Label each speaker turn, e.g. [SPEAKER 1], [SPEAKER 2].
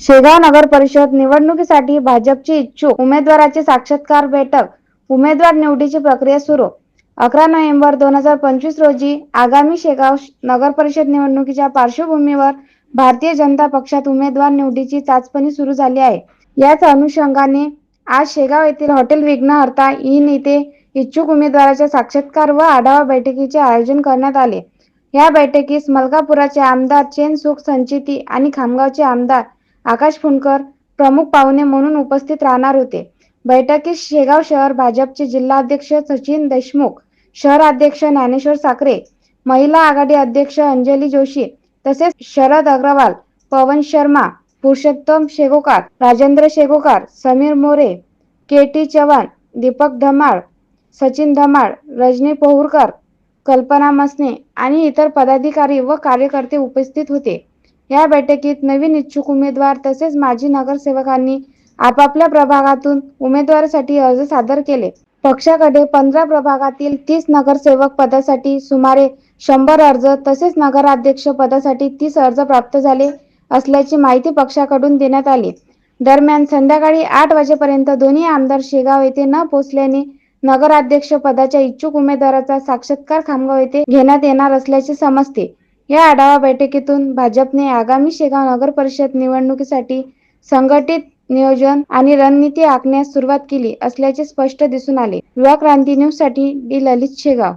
[SPEAKER 1] शेगाव नगर परिषद निवडणुकीसाठी भाजपची इच्छुक उमेदवाराची साक्षात्कार बैठक. उमेदवार निवडीची प्रक्रिया सुरू. 11 नोव्हेंबर 2025 रोजी आगामी शेगाव नगर परिषद निवडणुकीच्या पार्श्वभूमीवर भारतीय जनता पक्षात उमेदवार निवडीची चाचपणी सुरू झाली आहे. याच अनुषंगाने आज शेगाव येथील हॉटेल विघ्नहर्ता इन येथे इच्छुक उमेदवाराच्या साक्षात्कार व आढावा बैठकीचे आयोजन करण्यात आले. या बैठकीस मलकापुराचे आमदार चेनसुख संचेती आणि खामगावचे आमदार आकाश फुंडकर प्रमुख पाहुणे म्हणून उपस्थित राहणार होते. बैठकीस शेगाव शहर भाजपचे जिल्हाध्यक्ष सचिन देशमुख, शहराध्यक्ष ज्ञानेश्वर साखरे, महिला आघाडी अध्यक्ष अंजली जोशी तसेच शरद अग्रवाल, पवन शर्मा, पुरुषोत्तम शेगोकार, राजेंद्र शेगोकार, समीर मोरे, के.टी. चव्हाण, दीपक धमाळ, सचिन धमाळ, रजनी पोहुरकर, कल्पना मसने आणि इतर पदाधिकारी व कार्यकर्ते उपस्थित होते. या बैठकीत नवीन इच्छुक उमेदवार तसेच माजी नगरसेवकांनी आपापल्या प्रभागातून उमेदवारीसाठी अर्ज सादर केले. पक्षाकडे 15 प्रभागातील 30 नगरसेवक पदासाठी सुमारे 100 अर्ज तसेच नगराध्यक्ष पदासाठी 30 अर्ज प्राप्त झाले असल्याची माहिती पक्षाकडून देण्यात आली. दरम्यान संध्याकाळी 8 वाजेपर्यंत दोन्ही आमदार शेगाव येथे न पोहोचल्याने नगराध्यक्ष पदाच्या इच्छुक उमेदवाराचा साक्षात्कार खामगाव येथे घेण्यात येणार असल्याचे समजते. या आढावा बैठकीतून भाजपने आगामी शेगाव नगर परिषद निवडणुकीसाठी संघटित नियोजन आणि रणनीती आखण्यास सुरुवात केली असल्याचे स्पष्ट दिसून आले. युवा क्रांती न्यूज साठी डी. ललित, शेगाव.